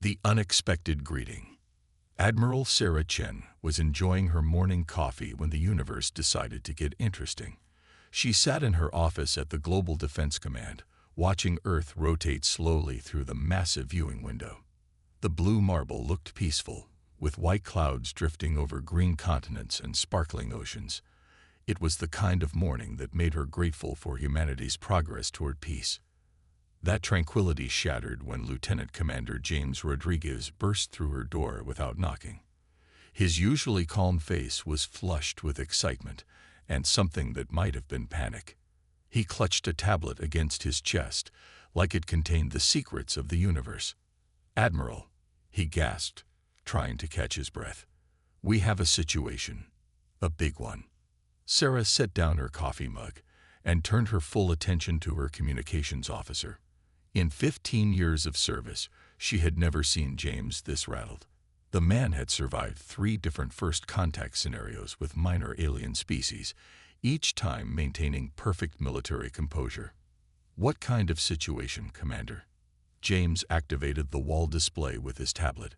The unexpected greeting. Admiral Sarah Chen was enjoying her morning coffee when the universe decided to get interesting. She sat in her office at the Global Defense Command, watching Earth rotate slowly through the massive viewing window. The blue marble looked peaceful, with white clouds drifting over green continents and sparkling oceans. It was the kind of morning that made her grateful for humanity's progress toward peace. That tranquility shattered when Lieutenant Commander James Rodriguez burst through her door without knocking. His usually calm face was flushed with excitement and something that might have been panic. He clutched a tablet against his chest, like it contained the secrets of the universe. "Admiral," he gasped, trying to catch his breath. "We have a situation. A big one." Sarah set down her coffee mug and turned her full attention to her communications officer. In 15 years of service, she had never seen James this rattled. The man had survived 3 different first contact scenarios with minor alien species, each time maintaining perfect military composure. "What kind of situation, Commander?" James activated the wall display with his tablet.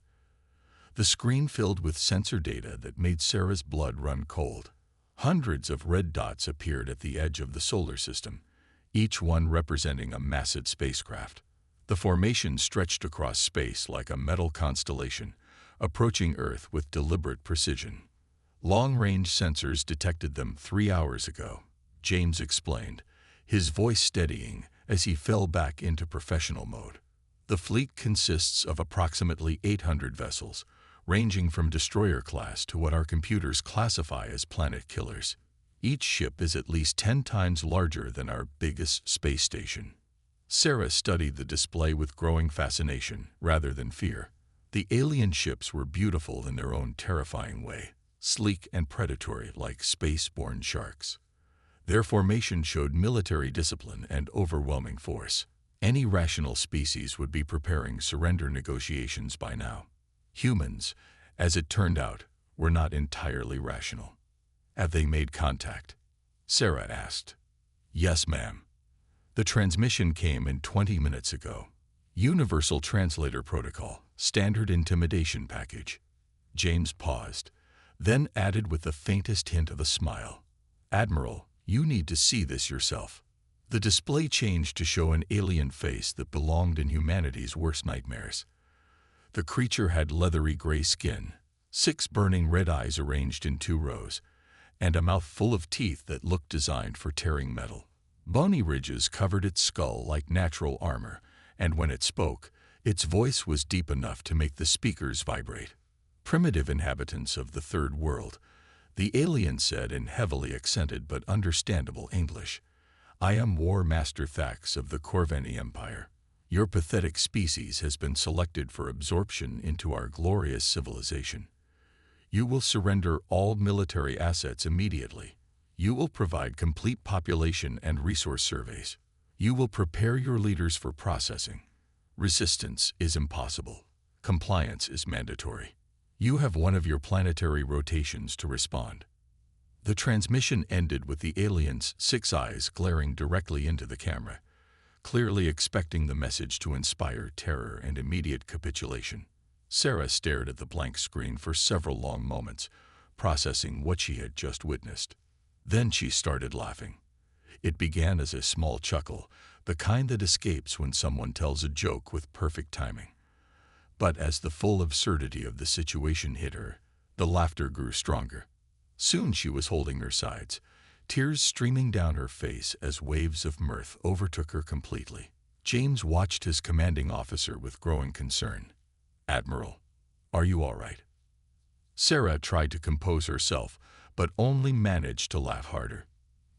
The screen filled with sensor data that made Sarah's blood run cold. Hundreds of red dots appeared at the edge of the solar system, each one representing a massive spacecraft. The formation stretched across space like a metal constellation, approaching Earth with deliberate precision. "Long-range sensors detected them 3 hours ago," James explained, his voice steadying as he fell back into professional mode. "The fleet consists of approximately 800 vessels, ranging from destroyer class to what our computers classify as planet killers. Each ship is at least 10 times larger than our biggest space station." Sarah studied the display with growing fascination rather than fear. The alien ships were beautiful in their own terrifying way, sleek and predatory like space-born sharks. Their formation showed military discipline and overwhelming force. Any rational species would be preparing surrender negotiations by now. Humans, as it turned out, were not entirely rational. "Have they made contact?" Sarah asked. "Yes, ma'am. The transmission came in 20 minutes ago. Universal Translator Protocol, standard intimidation package." James paused, then added with the faintest hint of a smile, "Admiral, you need to see this yourself." The display changed to show an alien face that belonged in humanity's worst nightmares. The creature had leathery gray skin, 6 burning red eyes arranged in 2 rows, and a mouth full of teeth that looked designed for tearing metal. Bony ridges covered its skull like natural armor, and when it spoke, its voice was deep enough to make the speakers vibrate. "Primitive inhabitants of the Third World," the alien said in heavily accented but understandable English, "I am War Master Thax of the Corveni Empire. Your pathetic species has been selected for absorption into our glorious civilization. You will surrender all military assets immediately. You will provide complete population and resource surveys. You will prepare your leaders for processing. Resistance is impossible. Compliance is mandatory. You have one of your planetary rotations to respond." The transmission ended with the alien's 6 eyes glaring directly into the camera, clearly expecting the message to inspire terror and immediate capitulation. Sarah stared at the blank screen for several long moments, processing what she had just witnessed. Then she started laughing. It began as a small chuckle, the kind that escapes when someone tells a joke with perfect timing. But as the full absurdity of the situation hit her, the laughter grew stronger. Soon she was holding her sides, tears streaming down her face as waves of mirth overtook her completely. James watched his commanding officer with growing concern. "Admiral, are you all right?" Sarah tried to compose herself, but only managed to laugh harder.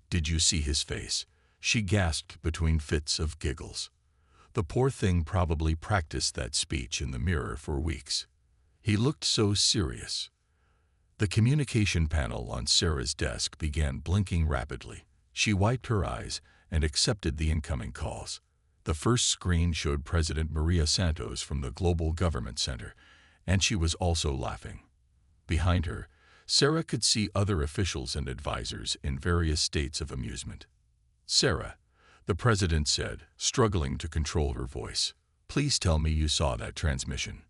"Did you see his face?" she gasped between fits of giggles. The poor thing probably practiced that speech in the mirror for weeks. He looked so serious. The communication panel on Sarah's desk began blinking rapidly. She wiped her eyes and accepted the incoming calls. The first screen showed President Maria Santos from the Global Government Center, and she was also laughing. Behind her, Sarah could see other officials and advisors in various states of amusement. "Sarah," the president said, struggling to control her voice, "please tell me you saw that transmission."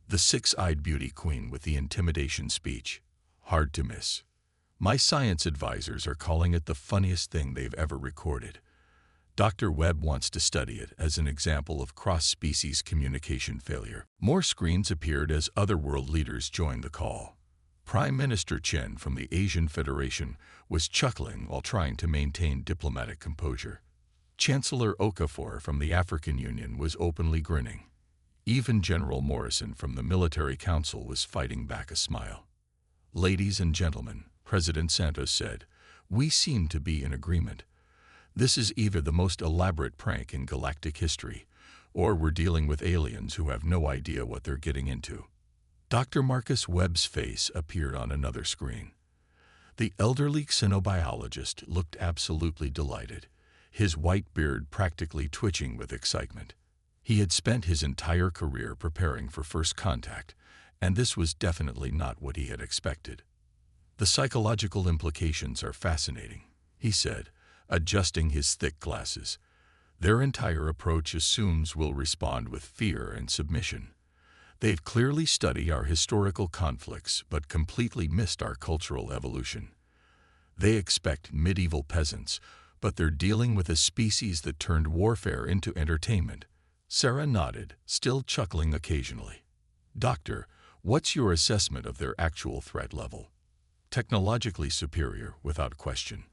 The six-eyed beauty queen with the intimidation speech. Hard to miss. My science advisors are calling it the funniest thing they've ever recorded. Dr. Webb wants to study it as an example of cross-species communication failure. More screens appeared as other world leaders joined the call. Prime Minister Chen from the Asian Federation was chuckling while trying to maintain diplomatic composure. Chancellor Okafor from the African Union was openly grinning. Even General Morrison from the Military Council was fighting back a smile. "Ladies and gentlemen," President Santos said, "we seem to be in agreement. This is either the most elaborate prank in galactic history, or we're dealing with aliens who have no idea what they're getting into." Dr. Marcus Webb's face appeared on another screen. The elderly xenobiologist looked absolutely delighted, his white beard practically twitching with excitement. He had spent his entire career preparing for first contact, and this was definitely not what he had expected. "The psychological implications are fascinating," he said, adjusting his thick glasses. "Their entire approach assumes we'll respond with fear and submission. They've clearly studied our historical conflicts but completely missed our cultural evolution. They expect medieval peasants, but they're dealing with a species that turned warfare into entertainment." Sarah nodded, still chuckling occasionally. "Doctor, what's your assessment of their actual threat level?" "Technologically superior, without question.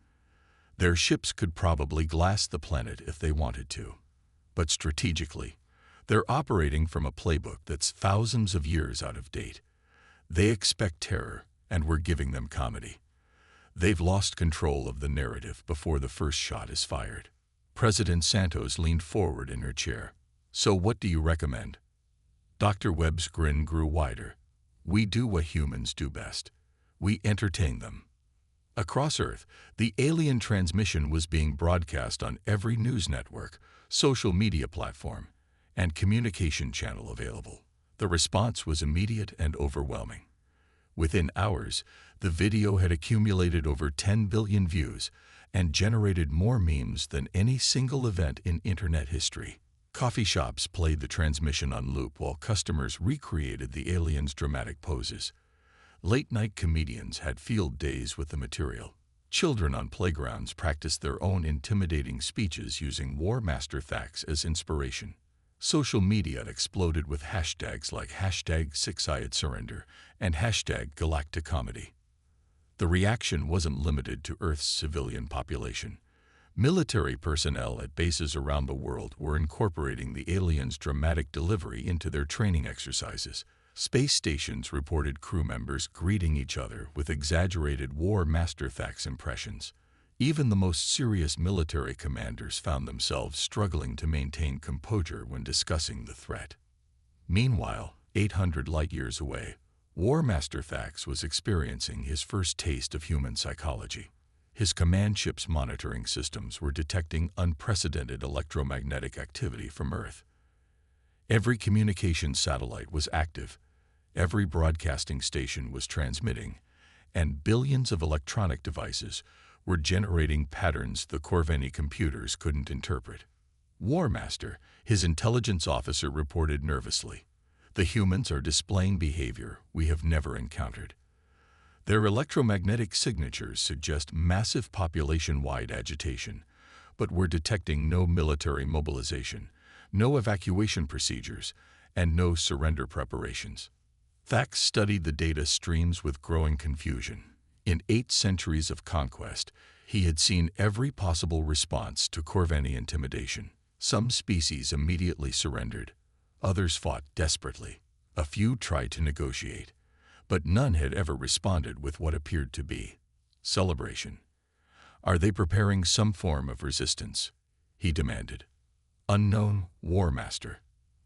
Their ships could probably glass the planet if they wanted to. But strategically, they're operating from a playbook that's thousands of years out of date. They expect terror, and we're giving them comedy. They've lost control of the narrative before the first shot is fired." President Santos leaned forward in her chair. "So what do you recommend?" Dr. Webb's grin grew wider. "We do what humans do best. We entertain them." Across Earth, the alien transmission was being broadcast on every news network, social media platform, and communication channel available. The response was immediate and overwhelming. Within hours, the video had accumulated over 10 billion views and generated more memes than any single event in internet history. Coffee shops played the transmission on loop while customers recreated the aliens' dramatic poses. Late-night comedians had field days with the material. Children on playgrounds practiced their own intimidating speeches using War Master facts as inspiration. Social media exploded with hashtags like #6eyedsurrender and #galacticomedy. The reaction wasn't limited to Earth's civilian population. Military personnel at bases around the world were incorporating the aliens' dramatic delivery into their training exercises. Space stations reported crew members greeting each other with exaggerated War Master facts impressions. Even the most serious military commanders found themselves struggling to maintain composure when discussing the threat. Meanwhile, 800 light-years away, War Master Fax was experiencing his first taste of human psychology. His command ship's monitoring systems were detecting unprecedented electromagnetic activity from Earth. Every communication satellite was active, every broadcasting station was transmitting, and billions of electronic devices were generating patterns the Corvini computers couldn't interpret. War Master, his intelligence officer, reported nervously, "The humans are displaying behavior we have never encountered. Their electromagnetic signatures suggest massive population-wide agitation, but we're detecting no military mobilization, no evacuation procedures, and no surrender preparations." Thax studied the data streams with growing confusion. In 8 centuries of conquest, he had seen every possible response to Corvini intimidation. Some species immediately surrendered. Others fought desperately. A few tried to negotiate, but none had ever responded with what appeared to be celebration. "Are they preparing some form of resistance?" he demanded. "Unknown, War Master.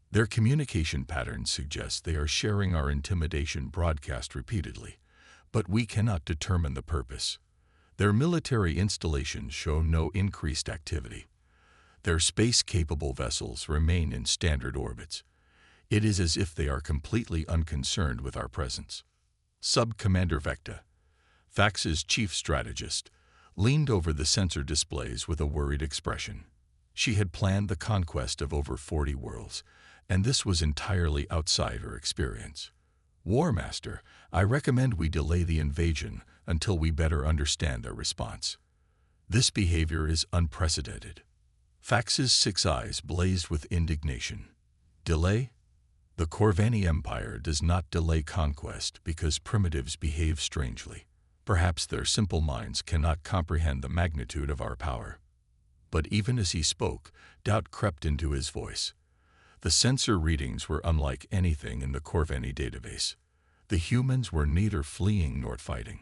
Their communication patterns suggest they are sharing our intimidation broadcast repeatedly, but we cannot determine the purpose. Their military installations show no increased activity. Their space-capable vessels remain in standard orbits. It is as if they are completely unconcerned with our presence." Sub-Commander Vecta, Thax's chief strategist, leaned over the sensor displays with a worried expression. She had planned the conquest of over 40 worlds, and this was entirely outside her experience. War Master, I recommend we delay the invasion until we better understand their response. This behavior is unprecedented. Fax's 6 eyes blazed with indignation. Delay? The Corvani Empire does not delay conquest because primitives behave strangely. Perhaps their simple minds cannot comprehend the magnitude of our power. But even as he spoke, doubt crept into his voice. The sensor readings were unlike anything in the Corvani database. The humans were neither fleeing nor fighting.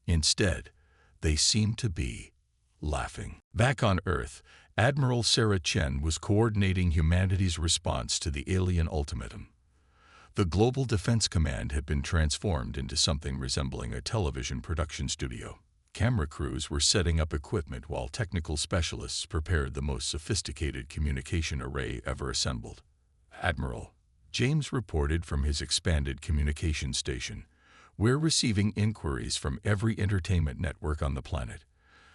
Instead, they seemed to be laughing. Back on Earth, Admiral Sarah Chen was coordinating humanity's response to the alien ultimatum. The Global Defense Command had been transformed into something resembling a television production studio. Camera crews were setting up equipment while technical specialists prepared the most sophisticated communication array ever assembled. Admiral, James reported from his expanded communication station, "We're receiving inquiries from every entertainment network on the planet.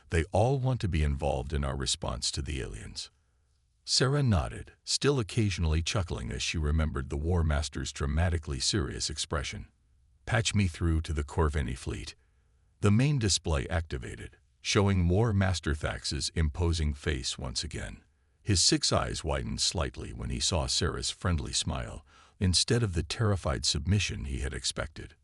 They all want to be involved in our response to the aliens." Sarah nodded, still occasionally chuckling as she remembered the War Master's dramatically serious expression. "Patch me through to the Corvani fleet." The main display activated, showing War Master Thax's imposing face once again. His 6 eyes widened slightly when he saw Sarah's friendly smile, instead of the terrified submission he had expected.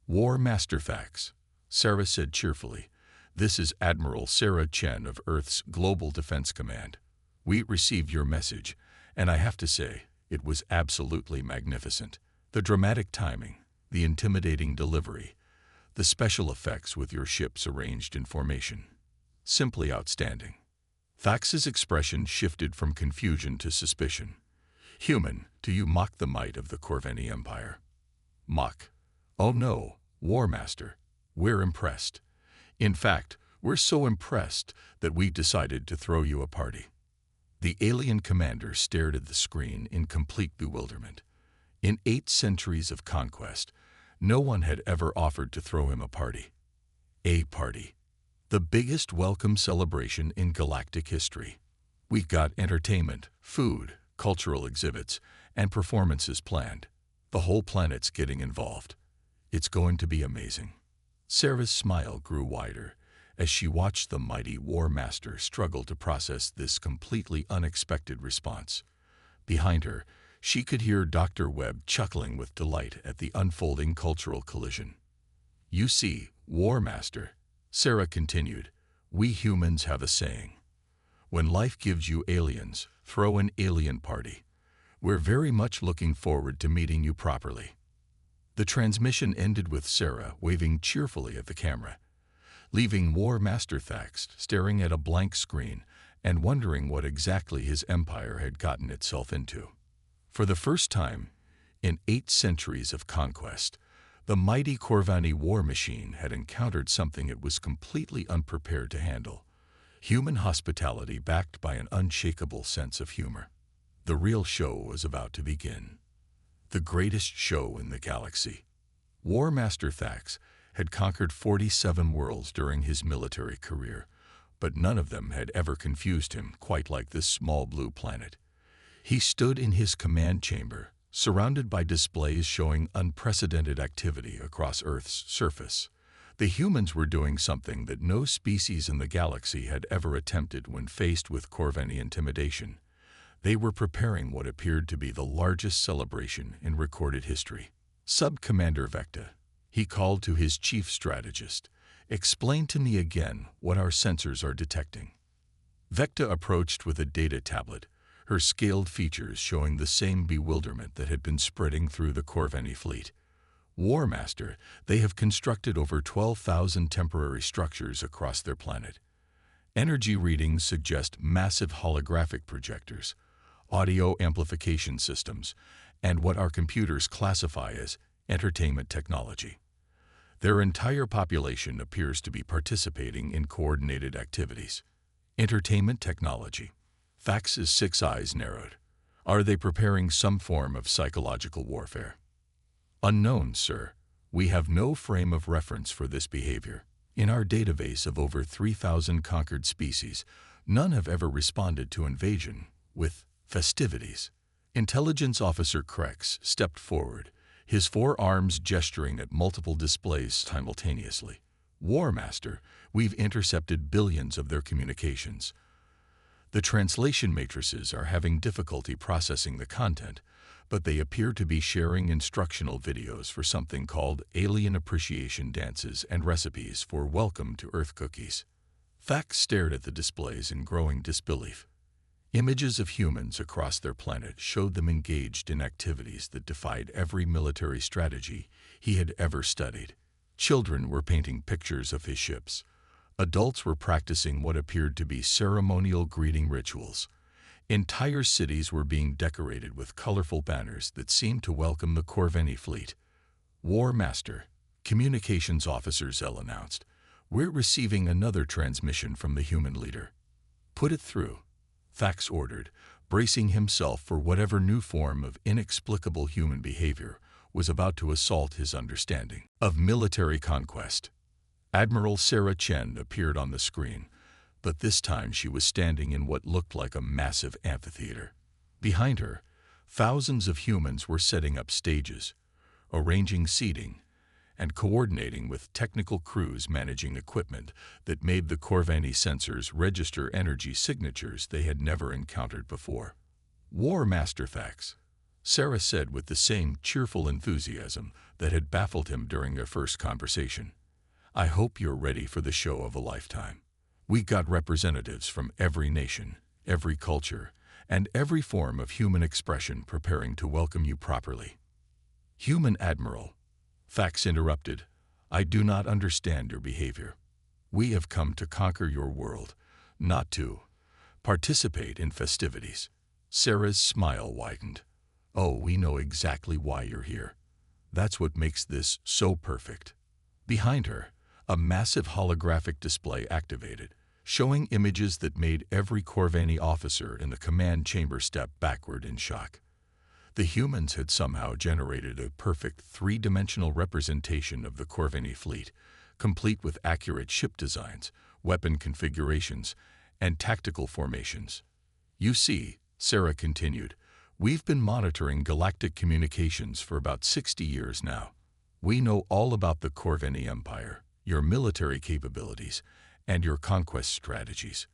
"War Master Thax," Sarah said cheerfully, "this is Admiral Sarah Chen of Earth's Global Defense Command. We received your message, and I have to say, it was absolutely magnificent. The dramatic timing, the intimidating delivery, the special effects with your ships arranged in formation. Simply outstanding." Thax's expression shifted from confusion to suspicion. "Human, do you mock the might of the Corvani Empire?" "Mock? Oh no, War Master. We're impressed. In fact, we're so impressed that we've decided to throw you a party." The alien commander stared at the screen in complete bewilderment. In 8 centuries of conquest, no one had ever offered to throw him a party. A party. The biggest welcome celebration in galactic history. We've got entertainment, food, cultural exhibits, and performances planned. The whole planet's getting involved. It's going to be amazing. Sarah's smile grew wider as she watched the mighty War Master struggle to process this completely unexpected response. Behind her, she could hear Dr. Webb chuckling with delight at the unfolding cultural collision. "You see, War Master," Sarah continued, "we humans have a saying. When life gives you aliens, throw an alien party. We're very much looking forward to meeting you properly." The transmission ended with Sarah waving cheerfully at the camera, leaving War Master Thax staring at a blank screen and wondering what exactly his empire had gotten itself into. For the first time in 8 centuries of conquest, the mighty Corvani war machine had encountered something it was completely unprepared to handle: human hospitality backed by an unshakable sense of humor. The real show was about to begin. The greatest show in the galaxy. War Master Thax had conquered 47 worlds during his military career, but none of them had ever confused him quite like this small blue planet. He stood in his command chamber, surrounded by displays showing unprecedented activity across Earth's surface. The humans were doing something that no species in the galaxy had ever attempted when faced with Corvani intimidation. They were preparing what appeared to be the largest celebration in recorded history. "Sub-Commander Vecta," he called to his chief strategist, "explain to me again what our sensors are detecting." Vecta approached with a data tablet, her scaled features showing the same bewilderment that had been spreading through the Corvani fleet. "War Master, they have constructed over 12,000 temporary structures across their planet. Energy readings suggest massive holographic projectors, audio amplification systems, and what our computers classify as entertainment technology. Their entire population appears to be participating in coordinated activities." Entertainment technology. Thax's 6 eyes narrowed. "Are they preparing some form of psychological warfare?" "Unknown, sir. We have no frame of reference for this behavior. In our database of over 3,000 conquered species, none have ever responded to invasion with festivities. Intelligence Officer Krex stepped forward, his forearms gesturing at multiple displays simultaneously. War Master, we've intercepted billions of their communications. The translation matrices are having difficulty processing the content, but they appear to be sharing instructional videos for something called Alien Appreciation Dances and Recipes for Welcome to Earth Cookies. Fax stared at the displays in growing disbelief. Images of humans across their planet showed them engaged in activities that defied every military strategy he had ever studied. Children were painting pictures of his ships. Adults were practicing what appeared to be ceremonial greeting rituals. Entire cities were being decorated with colorful banners that seemed to welcome the Corveni fleet. War Master, Communications Officer Zell announced, "We're receiving another transmission from the human leader." "Put it through," Fax ordered, bracing himself for whatever new form of inexplicable human behavior was about to assault his understanding of military conquest. Admiral Sarah Chen appeared on the screen, but this time she was standing in what looked like a massive amphitheater. Behind her, thousands of humans were setting up stages, arranging seating, and coordinating with technical crews managing equipment that made the Corveni sensors register energy signatures they had never encountered before. "War Master Fax," Sarah said with the same cheerful enthusiasm that had baffled him during their first conversation. "I hope you're ready for the show of a lifetime. We got representatives from every nation, every culture, and every form of human expression preparing to welcome you properly." "Human Admiral," Fax interrupted, "I do not understand your behavior. We have come to conquer your world, not to participate in festivities." Sarah's smile widened. "Oh, we know exactly why you're here. That's what makes this so perfect." Behind her, a massive holographic display activated, showing images that made every Corveni officer in the command chamber step backward in shock. The humans had somehow generated a perfect three-dimensional representation of the Corveni fleet, complete with accurate ship designs, weapon configurations, and tactical formations. "You see," Sarah continued, "we've been monitoring galactic communications for about 60 years now. We know all about the Corveni Empire, your military capabilities, and your conquest strategies.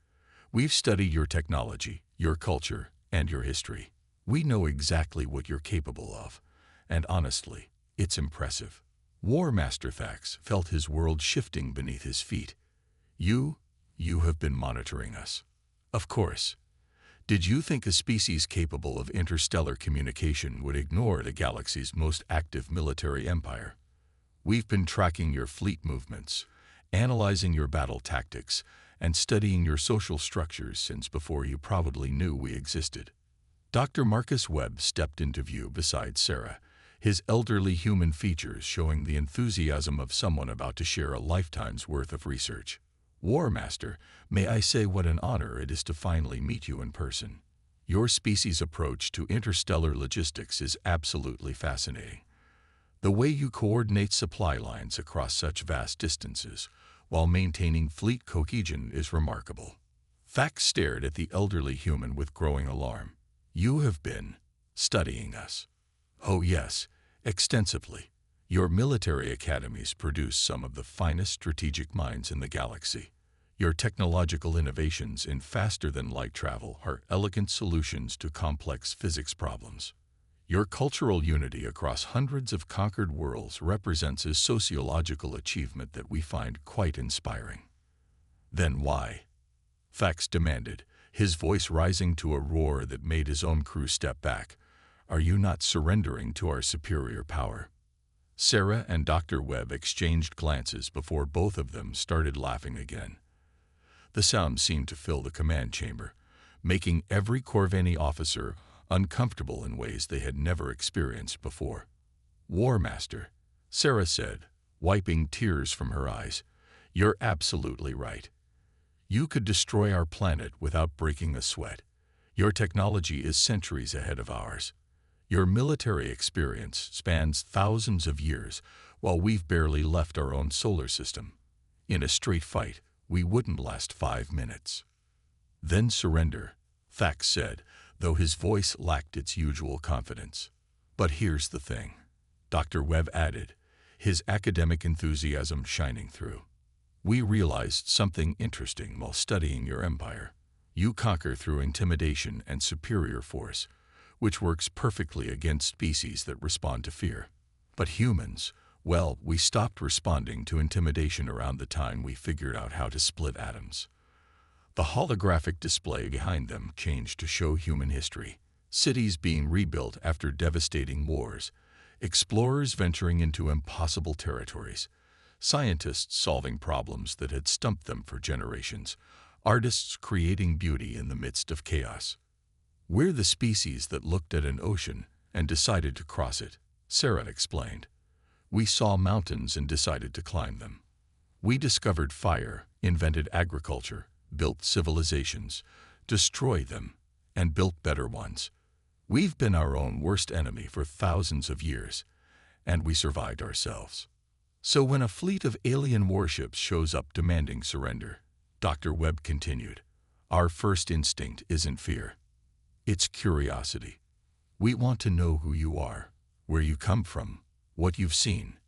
We've studied your technology, your culture, and your history. We know exactly what you're capable of, and honestly, it's impressive." War Master Fax felt his world shifting beneath his feet. You have been monitoring us. Of course. Did you think a species capable of interstellar communication would ignore the galaxy's most active military empire? We've been tracking your fleet movements, analyzing your battle tactics, and studying your social structures since before you probably knew we existed. Dr. Marcus Webb stepped into view beside Sarah, his elderly human features showing the enthusiasm of someone about to share a lifetime's worth of research. "War Master, may I say what an honor it is to finally meet you in person. Your species' approach to interstellar logistics is absolutely fascinating. The way you coordinate supply lines across such vast distances while maintaining fleet cohesion is remarkable." Fax stared at the elderly human with growing alarm. "You have been studying us." "Oh yes, extensively. Your military academies produce some of the finest strategic minds in the galaxy. Your technological innovations in faster-than-light travel are elegant solutions to complex physics problems. Your cultural unity across hundreds of conquered worlds represents a sociological achievement that we find quite inspiring." "Then why?" Fax demanded, his voice rising to a roar that made his own crew step back. "Are you not surrendering to our superior power?" Sarah and Dr. Webb exchanged glances before both of them started laughing again. The sound seemed to fill the command chamber, making every Corveni officer uncomfortable in ways they had never experienced before. "War Master," Sarah said, wiping tears from her eyes, "you're absolutely right. You could destroy our planet without breaking a sweat. Your technology is centuries ahead of ours. Your military experience spans thousands of years, while we've barely left our own solar system. In a straight fight, we wouldn't last 5 minutes." "Then surrender," Fax said, though his voice lacked its usual confidence. "But here's the thing," Dr. Webb added, his academic enthusiasm shining through. "We realized something interesting while studying your empire. You conquer through intimidation and superior force, which works perfectly against species that respond to fear. But humans, well, we stopped responding to intimidation around the time we figured out how to split atoms." The holographic display behind them changed to show human history, cities being rebuilt after devastating wars, explorers venturing into impossible territories, scientists solving problems that had stumped them for generations, artists creating beauty in the midst of chaos. "We're the species that looked at an ocean and decided to cross it," Sarah explained. "We saw mountains and decided to climb them. We discovered fire, invented agriculture, built civilizations, destroyed them, and built better ones. We've been our own worst enemy for thousands of years, and we survived ourselves." So when a fleet of alien warships shows up demanding surrender, Dr. Webb continued, "Our first instinct isn't fear. It's curiosity. We want to know who you are, where you come from, what you've seen,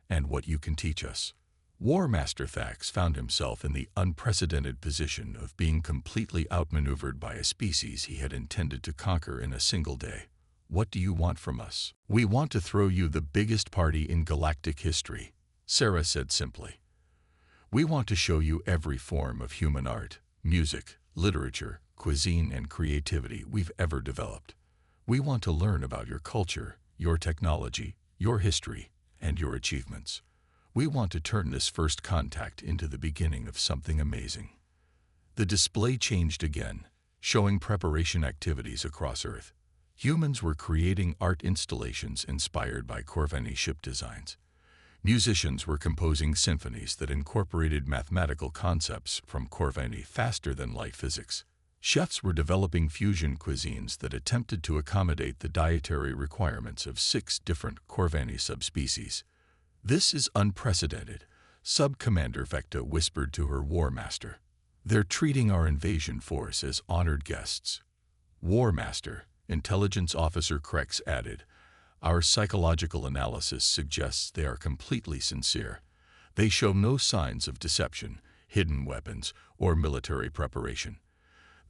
and what you can teach us." War Master Thax found himself in the unprecedented position of being completely outmaneuvered by a species he had intended to conquer in a single day. "What do you want from us?" "We want to throw you the biggest party in galactic history," Sarah said simply. "We want to show you every form of human art, music, literature, cuisine, and creativity we've ever developed. We want to learn about your culture, your technology, your history, and your achievements. We want to turn this first contact into the beginning of something amazing." The display changed again, showing preparation activities across Earth. Humans were creating art installations inspired by Corvini ship designs. Musicians were composing symphonies that incorporated mathematical concepts from Corvini faster-than-light physics. Chefs were developing fusion cuisines that attempted to accommodate the dietary requirements of 6 different Corvini subspecies. "This is unprecedented," Sub-Commander Vecta whispered to her War Master. "They're treating our invasion force as honored guests." "War Master," Intelligence Officer Krex added, "our psychological analysis suggests they are completely sincere. They show no signs of deception, hidden weapons, or military preparation.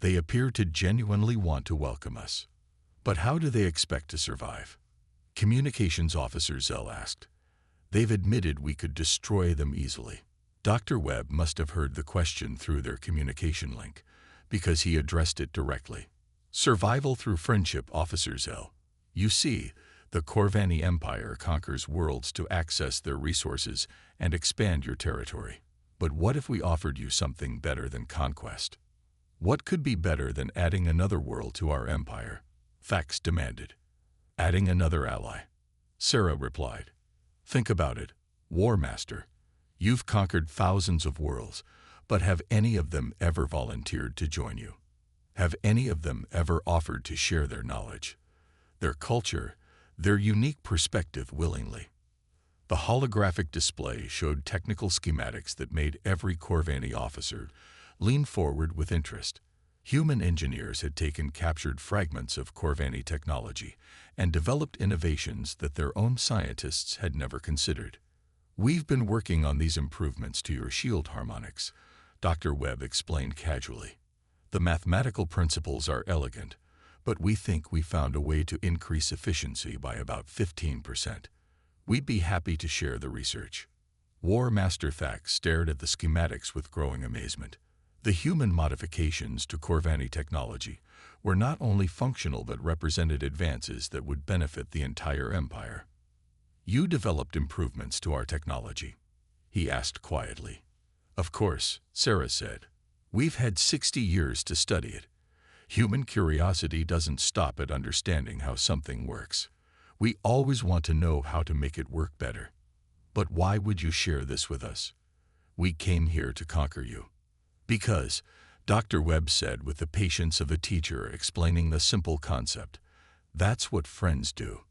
They appear to genuinely want to welcome us." "But how do they expect to survive?" Communications Officer Zell asked. "They've admitted we could destroy them easily." Dr. Webb must have heard the question through their communication link, because he addressed it directly. "Survival through friendship, Officer Zell. You see, the Corvini Empire conquers worlds to access their resources and expand your territory. But what if we offered you something better than conquest?" "What could be better than adding another world to our empire?" Thax demanded. "Adding another ally," Sarah replied. "Think about it, War Master. You've conquered thousands of worlds, but have any of them ever volunteered to join you? Have any of them ever offered to share their knowledge, their culture, their unique perspective willingly?" The holographic display showed technical schematics that made every Corvini officer lean forward with interest. Human engineers had taken captured fragments of Corvini technology and developed innovations that their own scientists had never considered. "We've been working on these improvements to your shield harmonics," Dr. Webb explained casually. "The mathematical principles are elegant, but we think we found a way to increase efficiency by about 15%. We'd be happy to share the research." War Master Thax stared at the schematics with growing amazement. The human modifications to Corvini technology were not only functional but represented advances that would benefit the entire empire. "You developed improvements to our technology?" he asked quietly. "Of course," Sarah said. "We've had 60 years to study it. Human curiosity doesn't stop at understanding how something works. We always want to know how to make it work better. But why would you share this with us?" "We came here to conquer you." "Because," Dr. Webb said with the patience of a teacher explaining the simple concept, "that's what friends do.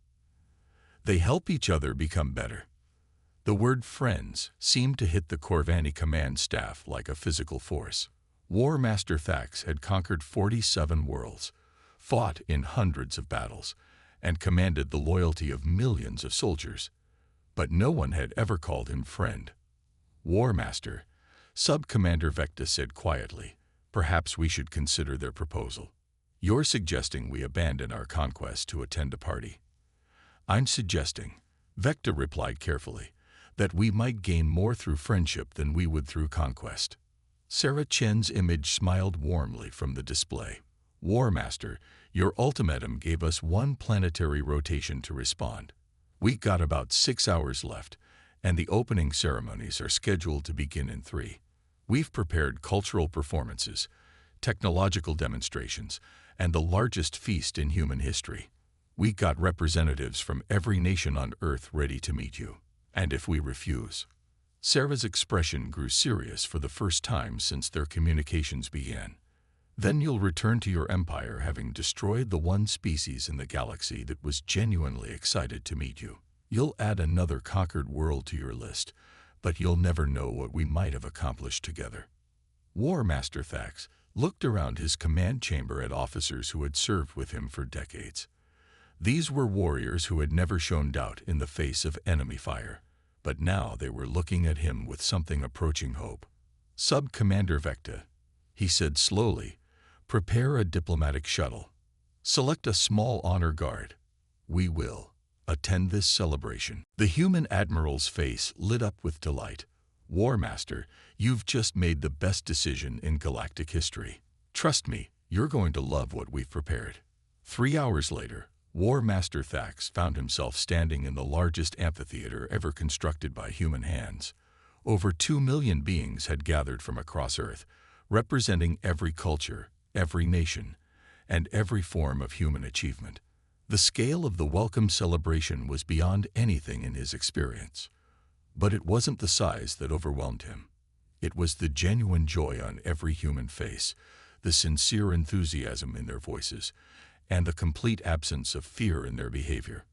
They help each other become better." The word friends seemed to hit the Corvini command staff like a physical force. War Master Thax had conquered 47 worlds, fought in hundreds of battles, and commanded the loyalty of millions of soldiers. But no one had ever called him friend. War Master, Sub-Commander Vecta said quietly, perhaps we should consider their proposal. You're suggesting we abandon our conquest to attend a party. I'm suggesting, Vecta replied carefully, that we might gain more through friendship than we would through conquest. Sarah Chen's image smiled warmly from the display. War Master, your ultimatum gave us one planetary rotation to respond. We got about 6 hours left, and the opening ceremonies are scheduled to begin in 3. We've prepared cultural performances, technological demonstrations, and the largest feast in human history. We got representatives from every nation on Earth ready to meet you. And if we refuse? Sarah's expression grew serious for the first time since their communications began. Then you'll return to your empire having destroyed the one species in the galaxy that was genuinely excited to meet you. You'll add another conquered world to your list, but you'll never know what we might have accomplished together. War Master Thax looked around his command chamber at officers who had served with him for decades. These were warriors who had never shown doubt in the face of enemy fire, but now they were looking at him with something approaching hope. Sub-Commander Vecta, he said slowly, prepare a diplomatic shuttle. Select a small honor guard. We will attend this celebration. The human admiral's face lit up with delight. War Master, you've just made the best decision in galactic history. Trust me, you're going to love what we've prepared. 3 hours later, War Master Thax found himself standing in the largest amphitheater ever constructed by human hands. Over 2 million beings had gathered from across Earth, representing every culture, every nation, and every form of human achievement. The scale of the welcome celebration was beyond anything in his experience. But it wasn't the size that overwhelmed him. It was the genuine joy on every human face, the sincere enthusiasm in their voices, and the complete absence of fear in their behavior.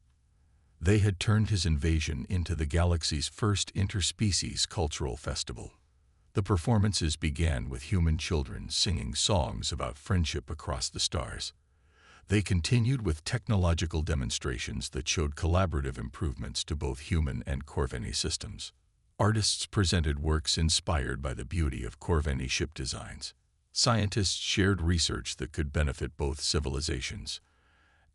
They had turned his invasion into the galaxy's first interspecies cultural festival. The performances began with human children singing songs about friendship across the stars. They continued with technological demonstrations that showed collaborative improvements to both human and Corveni systems. Artists presented works inspired by the beauty of Corveni ship designs. Scientists shared research that could benefit both civilizations.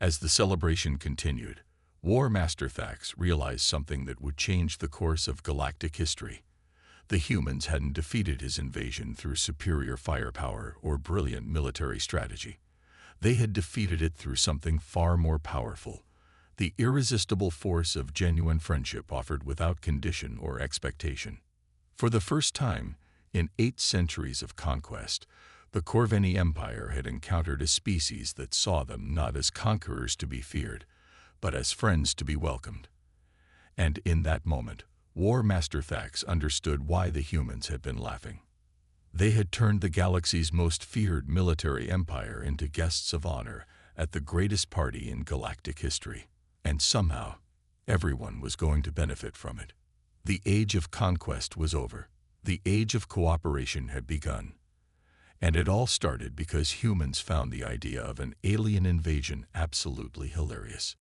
As the celebration continued, War Master Thax realized something that would change the course of galactic history. The humans hadn't defeated his invasion through superior firepower or brilliant military strategy. They had defeated it through something far more powerful, the irresistible force of genuine friendship offered without condition or expectation. For the first time, in 8 centuries of conquest, the Corveni Empire had encountered a species that saw them not as conquerors to be feared, but as friends to be welcomed. And in that moment, War Master Thax understood why the humans had been laughing. They had turned the galaxy's most feared military empire into guests of honor at the greatest party in galactic history. And somehow, everyone was going to benefit from it. The age of conquest was over. The age of cooperation had begun. And it all started because humans found the idea of an alien invasion absolutely hilarious.